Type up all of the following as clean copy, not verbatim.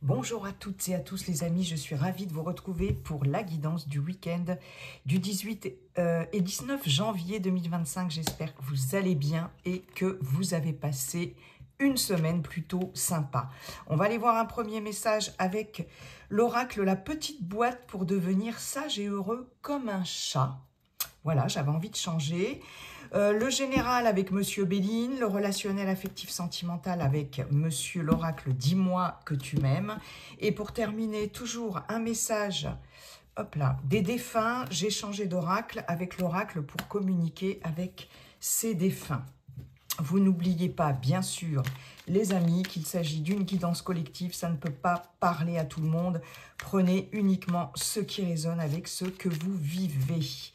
Bonjour à toutes et à tous les amis, je suis ravie de vous retrouver pour la guidance du week-end du 18 et 19 janvier 2025. J'espère que vous allez bien et que vous avez passé une semaine plutôt sympa. On va aller voir un premier message avec l'oracle, la petite boîte pour devenir sage et heureux comme un chat. Voilà, j'avais envie de changer. Le général avec Monsieur Béline, le relationnel affectif sentimental avec Monsieur l'oracle, dis-moi que tu m'aimes. Et pour terminer, toujours un message, hop là, des défunts. J'ai changé d'oracle avec l'oracle pour communiquer avec ces défunts. Vous n'oubliez pas, bien sûr, les amis, qu'il s'agit d'une guidance collective. Ça ne peut pas parler à tout le monde. Prenez uniquement ce qui résonne avec ce que vous vivez.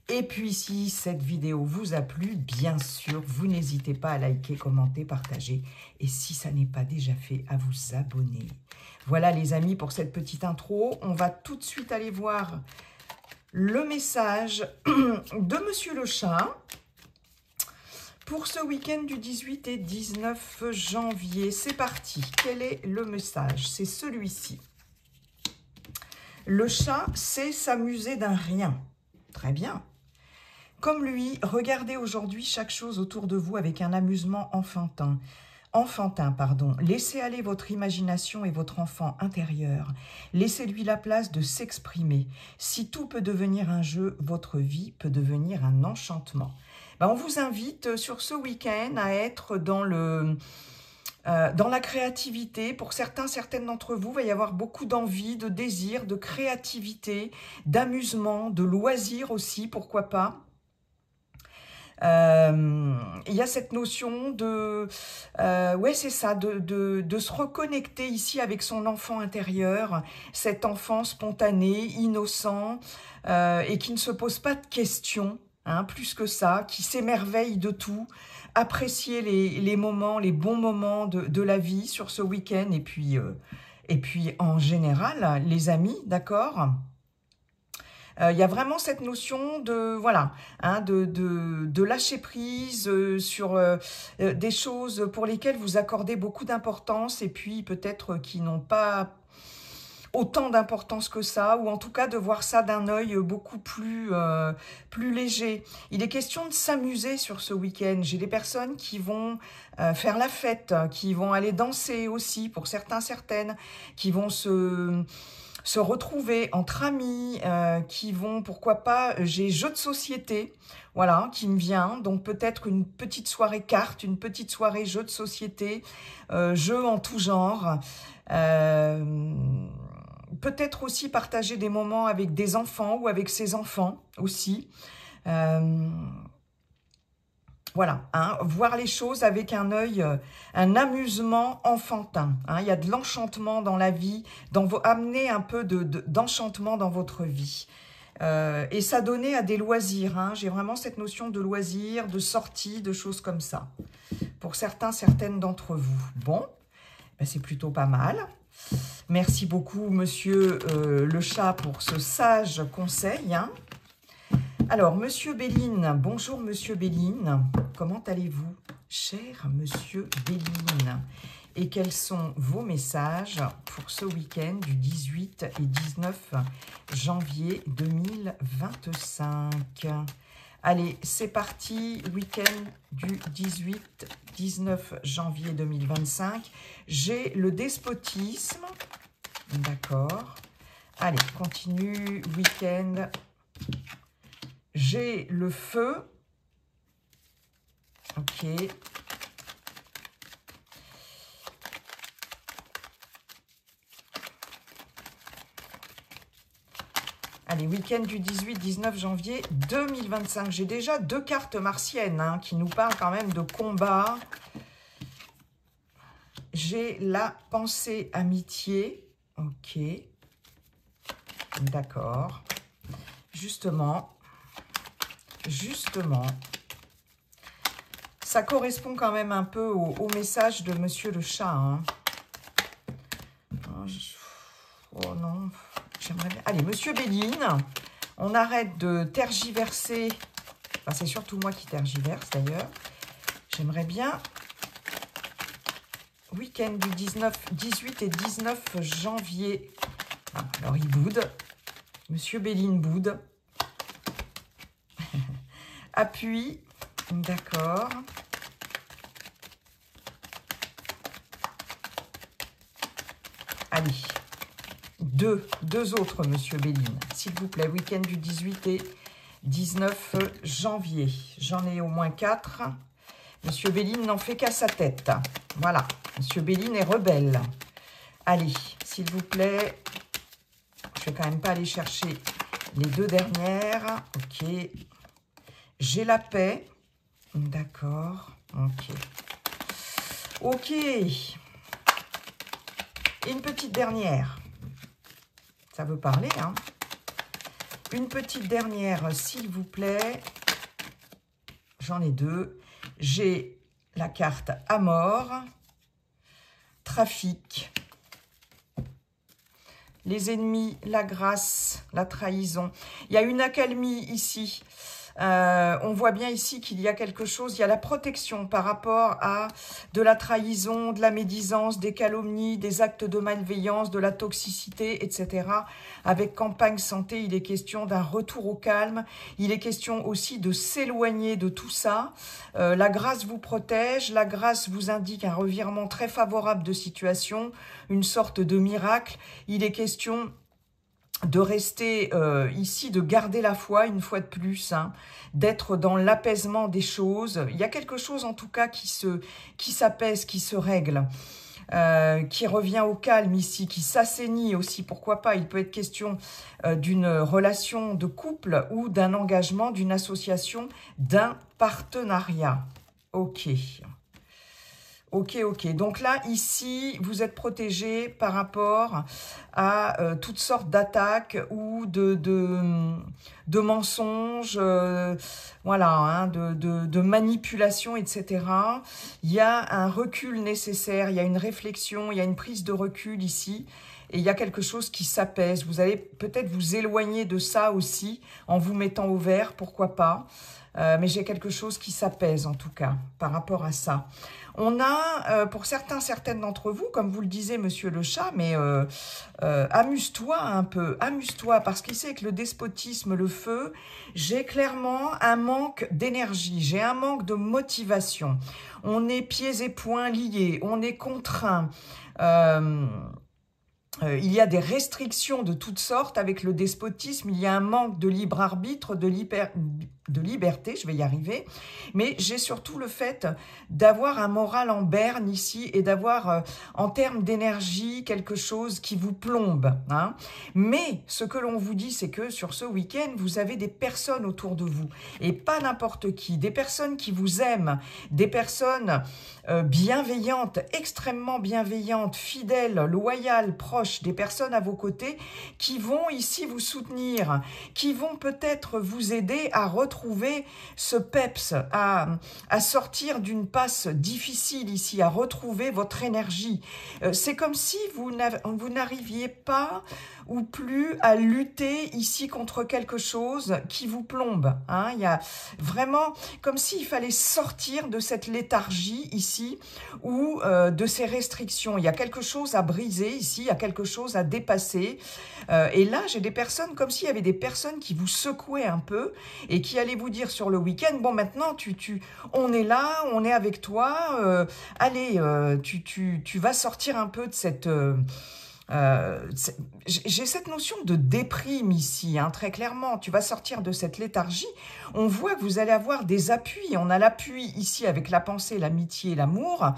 Et puis, si cette vidéo vous a plu, bien sûr, vous n'hésitez pas à liker, commenter, partager. Et si ça n'est pas déjà fait, à vous abonner. Voilà les amis pour cette petite intro. On va tout de suite aller voir le message de Monsieur le Chat pour ce week-end du 18 et 19 janvier. C'est parti. Quel est le message? C'est celui-ci. Le chat sait s'amuser d'un rien. Très bien. Comme lui, regardez aujourd'hui chaque chose autour de vous avec un amusement enfantin. Laissez aller votre imagination et votre enfant intérieur. Laissez-lui la place de s'exprimer. Si tout peut devenir un jeu, votre vie peut devenir un enchantement. On vous invite sur ce week-end à être dans la créativité. Pour certaines d'entre vous, il va y avoir beaucoup d'envie, de désir, de créativité, d'amusement, de loisir aussi, pourquoi pas. Il y a cette notion de, ouais c'est ça, de se reconnecter ici avec son enfant intérieur, cet enfant spontané, innocent, et qui ne se pose pas de questions, hein, plus que ça, qui s'émerveille de tout, apprécier les moments, les bons moments de la vie sur ce week-end, et puis en général, les amis, d'accord ? Il y a vraiment cette notion de, voilà, hein, de lâcher prise sur des choses pour lesquelles vous accordez beaucoup d'importance et puis peut-être qui n'ont pas autant d'importance que ça, ou en tout cas de voir ça d'un œil beaucoup plus léger. Il est question de s'amuser sur ce week-end. J'ai des personnes qui vont faire la fête, qui vont aller danser aussi, pour certaines, qui vont se retrouver entre amis, qui vont, pourquoi pas, j'ai jeu de société, voilà, qui me vient, donc peut-être une petite soirée carte, une petite soirée jeu de société, jeu en tout genre, peut-être aussi partager des moments avec des enfants ou avec ses enfants aussi, voilà, hein, voir les choses avec un œil, un amusement enfantin. Hein, il y a de l'enchantement dans la vie, amener un peu d'enchantement dans votre vie. Et s'adonner à des loisirs. Hein, j'ai vraiment cette notion de loisirs, de sortie, de choses comme ça. Pour certaines d'entre vous. Bon, c'est plutôt pas mal. Merci beaucoup, monsieur le chat, pour ce sage conseil. Hein. Alors, Monsieur Béline, bonjour Monsieur Béline, comment allez-vous, cher Monsieur Béline? Et quels sont vos messages pour ce week-end du 18 et 19 janvier 2025? Allez, c'est parti, week-end du 18-19 janvier 2025. J'ai le despotisme, d'accord. Allez, continue, week-end. J'ai le feu. Ok. Allez, week-end du 18-19 janvier 2025. J'ai déjà deux cartes martiennes hein, qui nous parlent quand même de combat. J'ai la pensée amitié. Ok. D'accord. Justement, ça correspond quand même un peu au message de Monsieur le Chat. Hein. Oh non, j'aimerais bien... Allez, Monsieur Béline, on arrête de tergiverser. Enfin, c'est surtout moi qui tergiverse d'ailleurs. J'aimerais bien week-end du 18 et 19 janvier. Ah, alors, il boude. Monsieur Béline boude. Appui. D'accord. Allez. Deux autres, Monsieur Béline. S'il vous plaît, week-end du 18 et 19 janvier. J'en ai au moins 4. Monsieur Béline n'en fait qu'à sa tête. Voilà. Monsieur Béline est rebelle. Allez, s'il vous plaît. Je vais quand même pas aller chercher les 2 dernières. Ok. J'ai la paix. D'accord. Ok. Ok. Et une petite dernière. Ça veut parler, hein. Une petite dernière, s'il vous plaît. J'en ai 2. J'ai la carte Amour, Trafic, les ennemis, la grâce, la trahison. Il y a une accalmie ici. On voit bien ici qu'il y a quelque chose, il y a la protection par rapport à de la trahison, de la médisance, des calomnies, des actes de malveillance, de la toxicité, etc. Avec Campagne Santé, il est question d'un retour au calme, il est question aussi de s'éloigner de tout ça. La grâce vous protège, la grâce vous indique un revirement très favorable de situation, une sorte de miracle. Il est question de rester ici, de garder la foi une fois de plus, hein, d'être dans l'apaisement des choses. Il y a quelque chose en tout cas qui s'apaise, qui se règle, qui revient au calme ici, qui s'assainit aussi, pourquoi pas. Il peut être question d'une relation de couple ou d'un engagement, d'une association, d'un partenariat. Ok. Ok, ok. Donc là, ici, vous êtes protégé par rapport à toutes sortes d'attaques ou de mensonges, voilà, hein, de manipulations, etc. Il y a un recul nécessaire, il y a une réflexion, il y a une prise de recul ici. Et il y a quelque chose qui s'apaise. Vous allez peut-être vous éloigner de ça aussi en vous mettant au vert, pourquoi pas. Mais j'ai quelque chose qui s'apaise en tout cas par rapport à ça. On a, pour certaines d'entre vous, comme vous le disiez, Monsieur le Chat, mais amuse-toi un peu, amuse-toi, parce qu'ici, avec le despotisme, le feu, j'ai clairement un manque d'énergie, j'ai un manque de motivation. On est pieds et poings liés, on est contraint. Il y a des restrictions de toutes sortes avec le despotisme, il y a un manque de libre arbitre, de liberté, je vais y arriver, mais j'ai surtout le fait d'avoir un moral en berne ici et d'avoir en termes d'énergie quelque chose qui vous plombe, hein. Mais ce que l'on vous dit, c'est que sur ce week-end, vous avez des personnes autour de vous et pas n'importe qui, des personnes qui vous aiment, des personnes bienveillantes, extrêmement bienveillantes, fidèles, loyales, proches, des personnes à vos côtés qui vont ici vous soutenir, qui vont peut-être vous aider à retrouver ce peps, à sortir d'une passe difficile ici, à retrouver votre énergie. C'est comme si vous n'arriviez pas ou plus à lutter ici contre quelque chose qui vous plombe, hein. Il y a vraiment comme s'il fallait sortir de cette léthargie ici ou de ces restrictions. Il y a quelque chose à briser ici, il y a quelque chose à dépasser. Et là, j'ai des personnes comme s'il y avait des personnes qui vous secouaient un peu et qui allaient vous dire sur le week-end, bon maintenant, on est là, on est avec toi, allez, tu vas sortir un peu de cette... j'ai cette notion de déprime ici, hein, très clairement. Tu vas sortir de cette léthargie. On voit que vous allez avoir des appuis. On a l'appui ici avec la pensée, l'amitié, l'amour.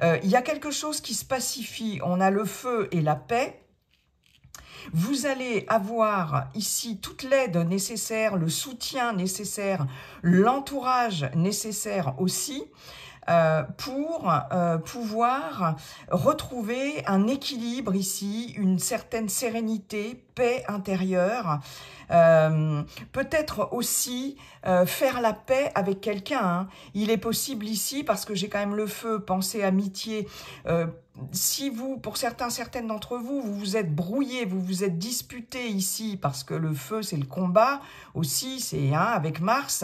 Il y a quelque chose qui se pacifie. On a le feu et la paix. Vous allez avoir ici toute l'aide nécessaire, le soutien nécessaire, l'entourage nécessaire aussi. Pour pouvoir retrouver un équilibre ici, une certaine sérénité, paix intérieure, peut-être aussi faire la paix avec quelqu'un, hein. Il est possible ici, parce que j'ai quand même le feu, pensée, amitié, si vous, pour certaines d'entre vous, vous vous êtes brouillé, vous vous êtes disputé ici, parce que le feu c'est le combat aussi, c'est hein, avec Mars.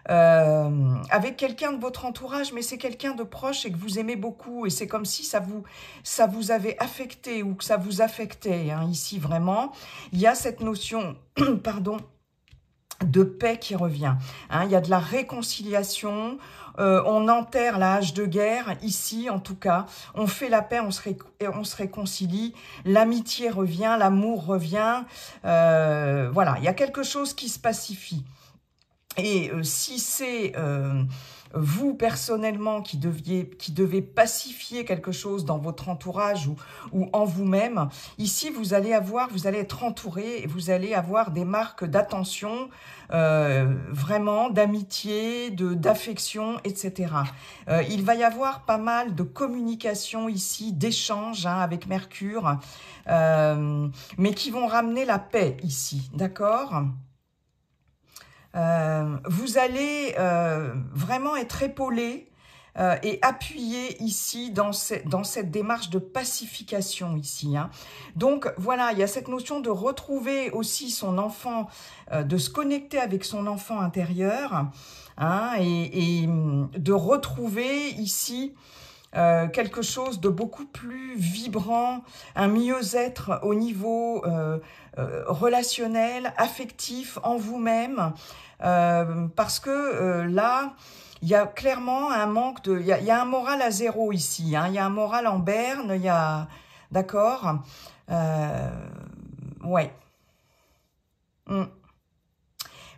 avec quelqu'un de votre entourage, mais c'est quelqu'un de proche et que vous aimez beaucoup. Et c'est comme si ça vous avait affecté ou que ça vous affectait. Hein, ici, vraiment, il y a cette notion, pardon, de paix qui revient. Hein, il y a de la réconciliation. On enterre la hache de guerre, ici en tout cas. On fait la paix, on se réconcilie. L'amitié revient, l'amour revient. Voilà, il y a quelque chose qui se pacifie. Et si c'est vous personnellement qui devez pacifier quelque chose dans votre entourage ou en vous-même, ici vous allez être entouré et vous allez avoir des marques d'attention, vraiment d'amitié, d'affection, etc. Il va y avoir pas mal de communication ici, d'échanges hein, avec Mercure, mais qui vont ramener la paix ici, d'accord ? Vous allez vraiment être épaulé et appuyé ici dans cette démarche de pacification ici. Hein. Donc voilà, il y a cette notion de retrouver aussi son enfant, de se connecter avec son enfant intérieur hein, et de retrouver ici quelque chose de beaucoup plus vibrant, un mieux-être au niveau relationnel, affectif en vous-même, parce que là, il y a clairement un manque de... Il y a un moral à zéro ici, hein, il y a un moral en berne, il y a... D'accord ouais.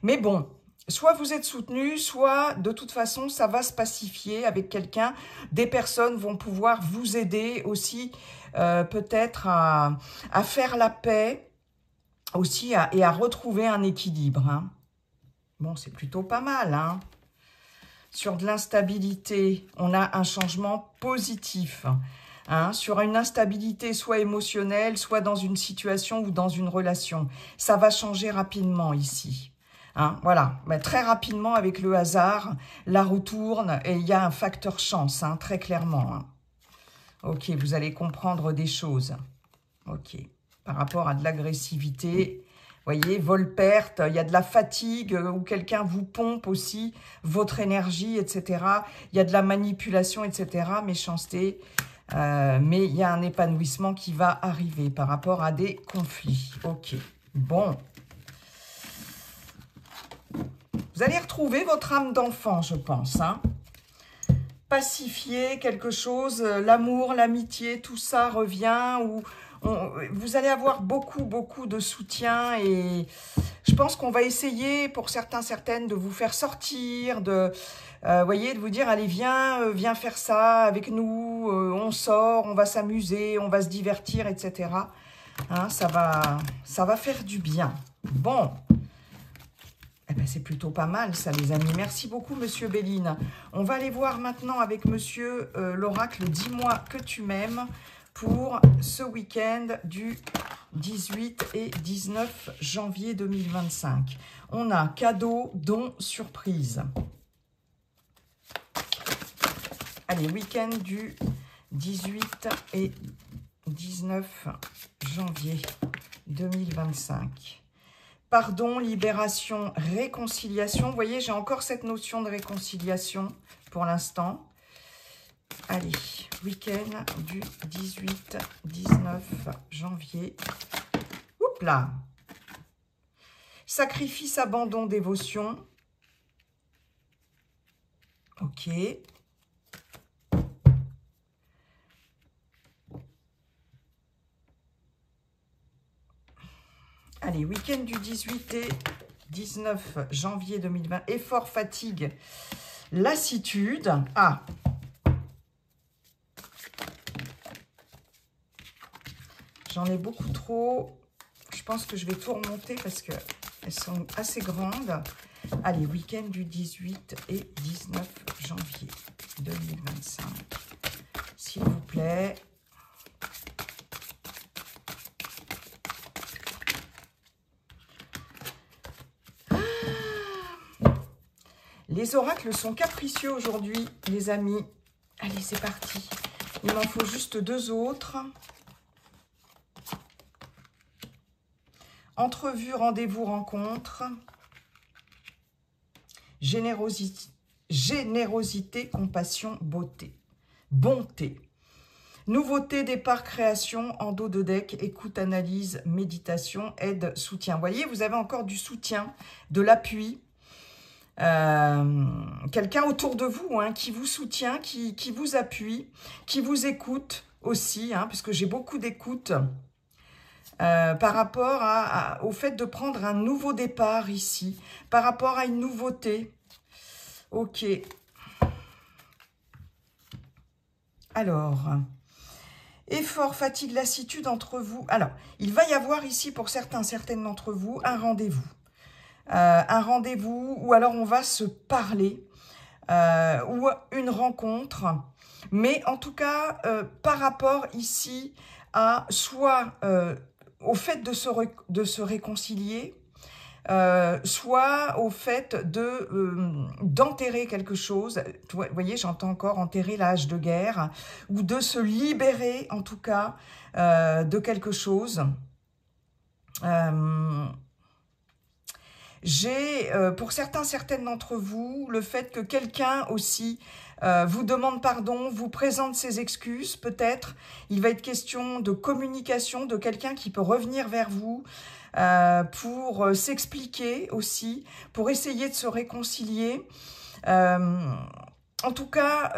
Mais bon, soit vous êtes soutenu, soit de toute façon, ça va se pacifier avec quelqu'un. Des personnes vont pouvoir vous aider aussi peut-être à faire la paix aussi et à retrouver un équilibre. Hein. Bon, c'est plutôt pas mal. Hein. Sur de l'instabilité, on a un changement positif. Hein, sur une instabilité soit émotionnelle, soit dans une situation ou dans une relation. Ça va changer rapidement ici. Hein, voilà, mais très rapidement avec le hasard, la roue tourne et il y a un facteur chance, hein, très clairement. Hein. Ok, vous allez comprendre des choses. Ok, par rapport à de l'agressivité, voyez, vol-perte, il y a de la fatigue où quelqu'un vous pompe aussi votre énergie, etc. Il y a de la manipulation, etc. Méchanceté, mais il y a un épanouissement qui va arriver par rapport à des conflits. Ok, bon. Vous allez retrouver votre âme d'enfant, je pense. Hein. Pacifier quelque chose, l'amour, l'amitié, tout ça revient. Vous allez avoir beaucoup de soutien. Et je pense qu'on va essayer, pour certains, certaines, de vous faire sortir, voyez, de vous dire, allez, viens faire ça avec nous. On sort, on va s'amuser, on va se divertir, etc. Hein, ça va faire du bien. Bon. Eh ben, c'est plutôt pas mal, ça, les amis. Merci beaucoup, Monsieur Béline. On va aller voir maintenant avec Monsieur l'Oracle, dis-moi que tu m'aimes, pour ce week-end du 18 et 19 janvier 2025. On a cadeau, don, surprise. Allez, week-end du 18 et 19 janvier 2025. Pardon, libération, réconciliation. Vous voyez, j'ai encore cette notion de réconciliation pour l'instant. Allez, week-end du 18-19 janvier. Oups là. Sacrifice, abandon, dévotion. Ok. Allez, week-end du 18 et 19 janvier 2020. Effort, fatigue, lassitude. Ah. J'en ai beaucoup trop. Je pense que je vais tout remonter parce qu'elles sont assez grandes. Allez, week-end du 18 et 19 janvier 2025. S'il vous plaît. Les oracles sont capricieux aujourd'hui, les amis. Allez, c'est parti. Il m'en faut juste 2 autres. Entrevue, rendez-vous, rencontre. générosité, compassion, bonté. Nouveauté, départ, création, en dos de deck, écoute, analyse, méditation, aide, soutien. Vous voyez, vous avez encore du soutien, de l'appui. Quelqu'un autour de vous hein, qui vous soutient, qui vous appuie, qui vous écoute aussi, hein, puisque j'ai beaucoup d'écoute par rapport au fait de prendre un nouveau départ ici, par rapport à une nouveauté. Ok. Alors, effort, fatigue, lassitude entre vous. Alors, il va y avoir ici pour certaines d'entre vous un rendez-vous. Un rendez-vous ou alors on va se parler ou une rencontre. Mais en tout cas, par rapport ici à soit au fait de se réconcilier, soit au fait d'enterrer quelque chose. Vous voyez, j'entends encore enterrer l'âge de guerre, ou de se libérer en tout cas de quelque chose. J'ai, pour certaines d'entre vous, le fait que quelqu'un aussi vous demande pardon, vous présente ses excuses, peut-être. Il va être question de communication, de quelqu'un qui peut revenir vers vous pour s'expliquer aussi, pour essayer de se réconcilier. En tout cas,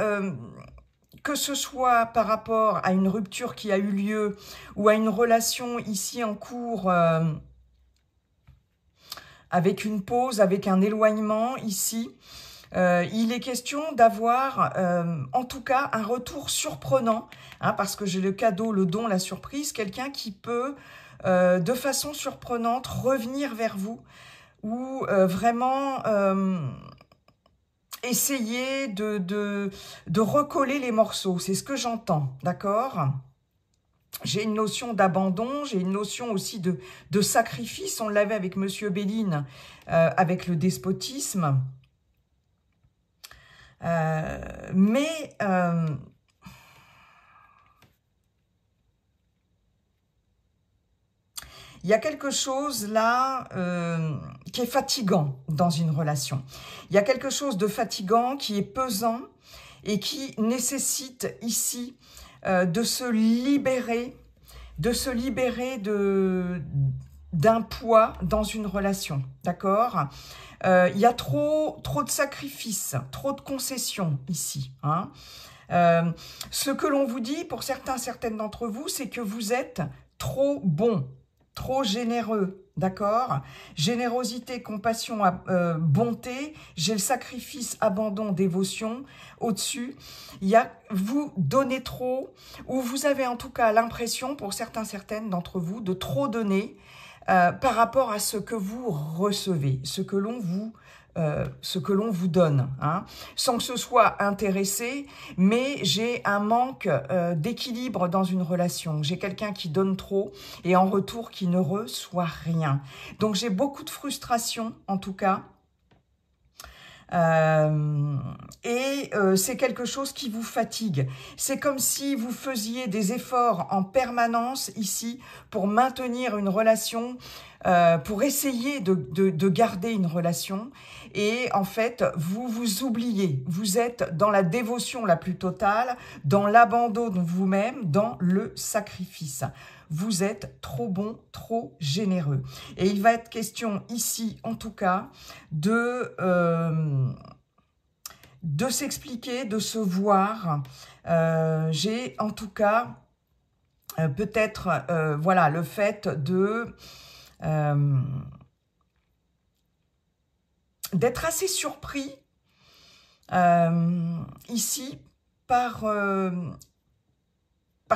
que ce soit par rapport à une rupture qui a eu lieu ou à une relation ici en cours avec une pause, avec un éloignement ici, il est question d'avoir en tout cas un retour surprenant, hein, parce que j'ai le cadeau, le don, la surprise, quelqu'un qui peut de façon surprenante revenir vers vous ou vraiment essayer de recoller les morceaux. C'est ce que j'entends, d'accord ? J'ai une notion d'abandon, j'ai une notion aussi de sacrifice. On l'avait avec Monsieur Béline, avec le despotisme. Mais il y a quelque chose là qui est fatigant dans une relation. Il y a quelque chose de fatigant qui est pesant et qui nécessite ici de se libérer d'un poids dans une relation, d'accord ? Il y a trop de sacrifices, trop de concessions ici, hein. Ce que l'on vous dit, pour certaines d'entre vous, c'est que vous êtes trop bon, trop généreux, d'accord? Générosité, compassion, bonté, j'ai le sacrifice, abandon, dévotion. Au-dessus, il y a vous donnez trop, ou vous avez en tout cas l'impression, pour certaines d'entre vous, de trop donner par rapport à ce que vous recevez, ce que l'on vous donne, hein, sans que ce soit intéressé, mais j'ai un manque d'équilibre dans une relation. J'ai quelqu'un qui donne trop et en retour qui ne reçoit rien. Donc j'ai beaucoup de frustration en tout cas. C'est quelque chose qui vous fatigue. C'est comme si vous faisiez des efforts en permanence ici pour maintenir une relation, pour essayer de garder une relation. Et en fait, vous vous oubliez. Vous êtes dans la dévotion la plus totale, dans l'abandon de vous-même, dans le sacrifice. Vous êtes trop bon, trop généreux. Et il va être question ici, en tout cas, de s'expliquer, de se voir. J'ai en tout cas peut-être voilà, le fait d'être assez surpris ici par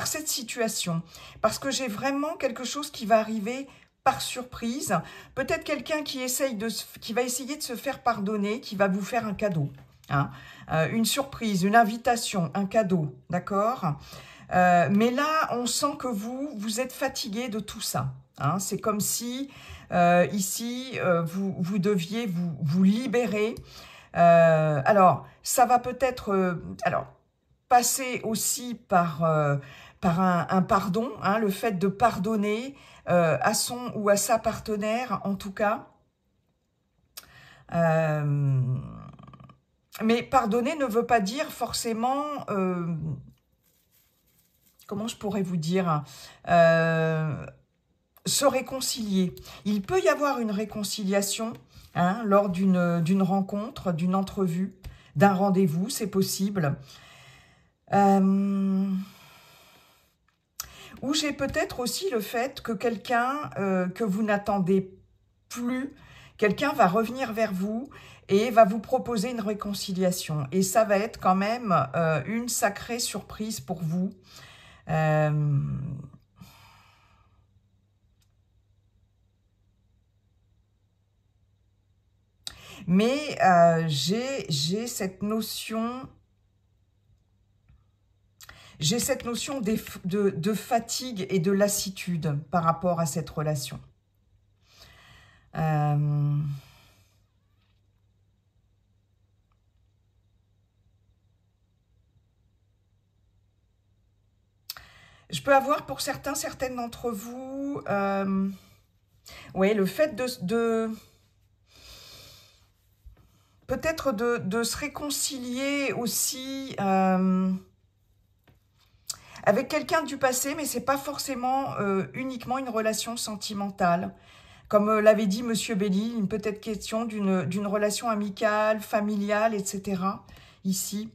cette situation, parce que j'ai vraiment quelque chose qui va arriver par surprise, peut-être quelqu'un qui va essayer de se faire pardonner, qui va vous faire un cadeau, hein, une surprise, une invitation, un cadeau, d'accord, mais là, on sent que vous êtes fatigué de tout ça, hein, c'est comme si, ici, vous deviez vous libérer, alors, ça va peut-être, passer aussi par un pardon, hein, le fait de pardonner à son ou à sa partenaire, en tout cas. Mais pardonner ne veut pas dire forcément... comment je pourrais vous dire, se réconcilier. Il peut y avoir une réconciliation lors d'une rencontre, d'une entrevue, d'un rendez-vous, c'est possible. Ou j'ai peut-être aussi le fait que quelqu'un que vous n'attendez plus, quelqu'un va revenir vers vous et va vous proposer une réconciliation. Et ça va être quand même une sacrée surprise pour vous. Mais j'ai cette notion... J'ai cette notion de fatigue et de lassitude par rapport à cette relation. Je peux avoir pour certaines d'entre vous, ouais, le fait peut-être de se réconcilier aussi avec quelqu'un du passé, mais c'est pas forcément uniquement une relation sentimentale. Comme l'avait dit Monsieur Belli, une peut-être question d'une relation amicale, familiale, etc. Ici.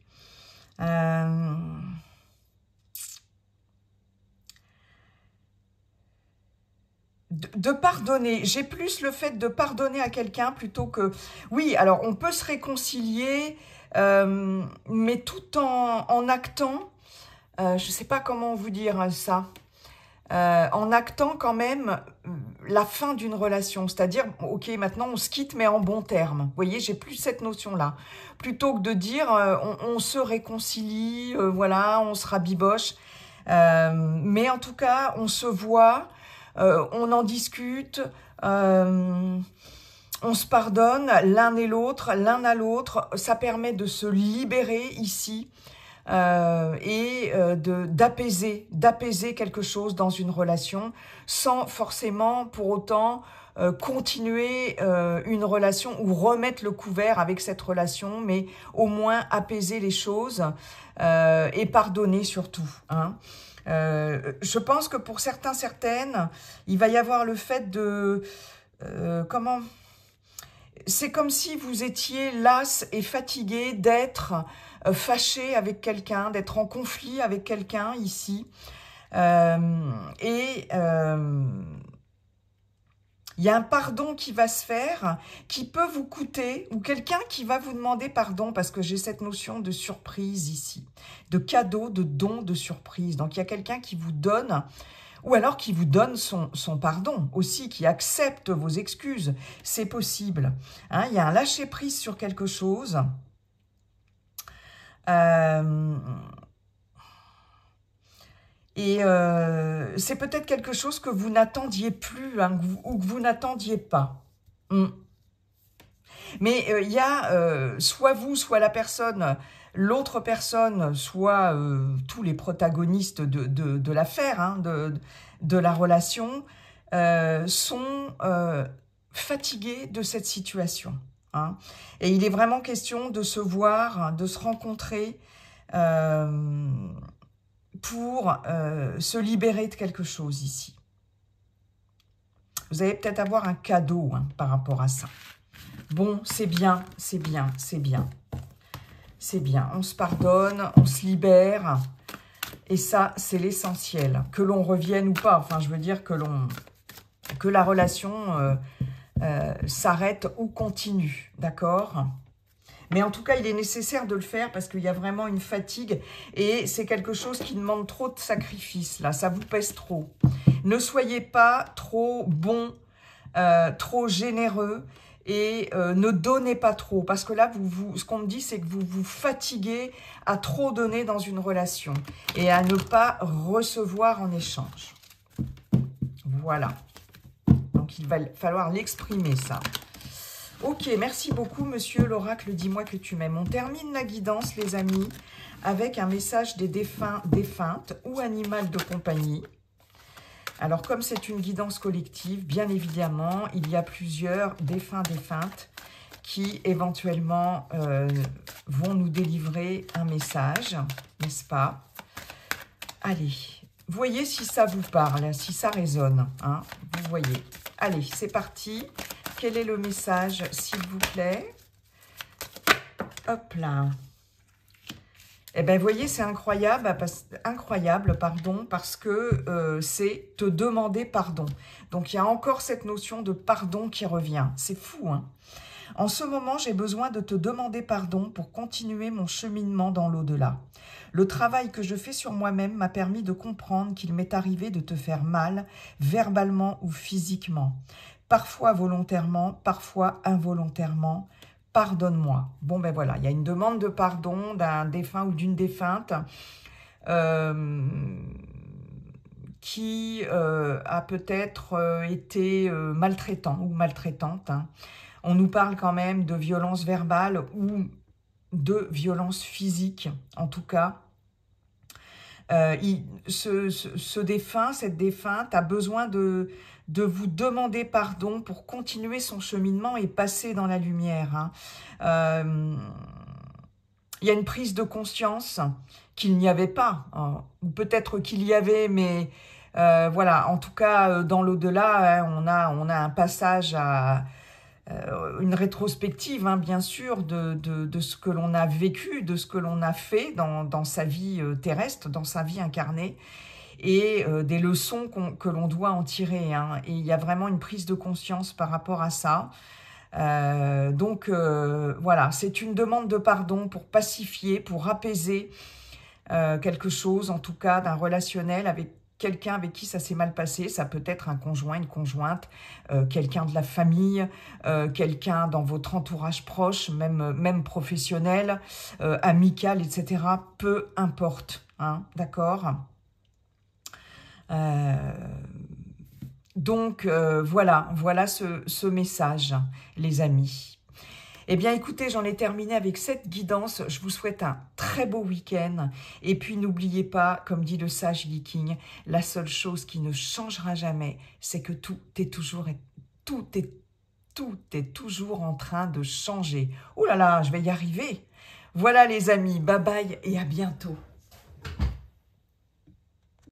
De pardonner. J'ai plus le fait de pardonner à quelqu'un plutôt que... Oui, alors on peut se réconcilier, mais tout en actant... je ne sais pas comment vous dire ça. En actant quand même la fin d'une relation. C'est-à-dire, ok, maintenant on se quitte, mais en bons termes. Vous voyez, j'ai plus cette notion-là. Plutôt que de dire, on se réconcilie, voilà, on se rabiboche. Mais en tout cas, on se voit, on en discute, on se pardonne l'un et l'autre, l'un à l'autre. Ça permet de se libérer ici. Et d'apaiser quelque chose dans une relation sans forcément pour autant continuer une relation ou remettre le couvert avec cette relation, mais au moins apaiser les choses et pardonner surtout. Je pense que pour certaines, il va y avoir le fait de... comment... C'est comme si vous étiez las et fatigué d'être fâché avec quelqu'un, d'être en conflit avec quelqu'un ici. Il y a un pardon qui va se faire, qui peut vous coûter, ou quelqu'un qui va vous demander pardon, parce que j'ai cette notion de surprise ici, de cadeau, de don, de surprise. Donc il y a quelqu'un qui vous donne... Ou alors qui vous donne son pardon aussi, qui accepte vos excuses. C'est possible. Il y a un lâcher-prise sur quelque chose. C'est peut-être quelque chose que vous n'attendiez plus ou que vous n'attendiez pas. Mais il y a soit vous, soit la personne... L'autre personne, soit tous les protagonistes de l'affaire, de la relation, sont fatigués de cette situation. Et il est vraiment question de se voir, de se rencontrer pour se libérer de quelque chose ici. Vous allez peut-être avoir un cadeau par rapport à ça. Bon, c'est bien, c'est bien, c'est bien. C'est bien, on se pardonne, on se libère. Et ça, c'est l'essentiel. Que l'on revienne ou pas, enfin, je veux dire que la relation s'arrête ou continue, d'accord? Mais en tout cas, il est nécessaire de le faire parce qu'il y a vraiment une fatigue et c'est quelque chose qui demande trop de sacrifices, là. Ça vous pèse trop. Ne soyez pas trop bon, trop généreux. Et ne donnez pas trop, parce que là, ce qu'on me dit, c'est que vous vous fatiguez à trop donner dans une relation et à ne pas recevoir en échange. Voilà. Donc, il va falloir l'exprimer, ça. Ok, merci beaucoup, monsieur l'oracle, dis-moi que tu m'aimes. On termine la guidance, les amis, avec un message des défunts, défuntes ou animal de compagnie. Alors, comme c'est une guidance collective, bien évidemment, il y a plusieurs défunts, défuntes qui éventuellement vont nous délivrer un message, n'est-ce pas? Allez, voyez si ça vous parle, si ça résonne, hein, vous voyez. Allez, c'est parti. Quel est le message, s'il vous plaît? Hop là. Eh bien, vous voyez, c'est incroyable, parce que c'est te demander pardon. Donc, il y a encore cette notion de pardon qui revient. C'est fou, hein? En ce moment, j'ai besoin de te demander pardon pour continuer mon cheminement dans l'au-delà. Le travail que je fais sur moi-même m'a permis de comprendre qu'il m'est arrivé de te faire mal, verbalement ou physiquement. Parfois volontairement, parfois involontairement. Pardonne-moi. Bon, ben voilà, il y a une demande de pardon d'un défunt ou d'une défunte qui a peut-être été maltraitant ou maltraitante. Hein. On nous parle quand même de violence verbale ou de violence physique, en tout cas. Ce défunt, cette défunte a besoin de vous demander pardon pour continuer son cheminement et passer dans la lumière. Hein. Il y a une prise de conscience qu'il n'y avait pas, hein, ou peut-être qu'il y avait, mais voilà, en tout cas, dans l'au-delà, hein, on a un passage à une rétrospective, hein, bien sûr, de ce que l'on a vécu, de ce que l'on a fait dans sa vie terrestre, dans sa vie incarnée, et des leçons que l'on doit en tirer. Hein. Et il y a vraiment une prise de conscience par rapport à ça. Donc, voilà, c'est une demande de pardon pour pacifier, pour apaiser quelque chose, en tout cas, d'un relationnel avec quelqu'un avec qui ça s'est mal passé. Ça peut être un conjoint, une conjointe, quelqu'un de la famille, quelqu'un dans votre entourage proche, même professionnel, amical, etc. Peu importe, hein, d'accord? Donc, voilà ce message, les amis. Eh bien, écoutez, j'en ai terminé avec cette guidance. Je vous souhaite un très beau week-end. Et puis, n'oubliez pas, comme dit le sage Viking, la seule chose qui ne changera jamais, c'est que tout est toujours en train de changer. Oh là là, je vais y arriver. Voilà les amis, bye bye et à bientôt.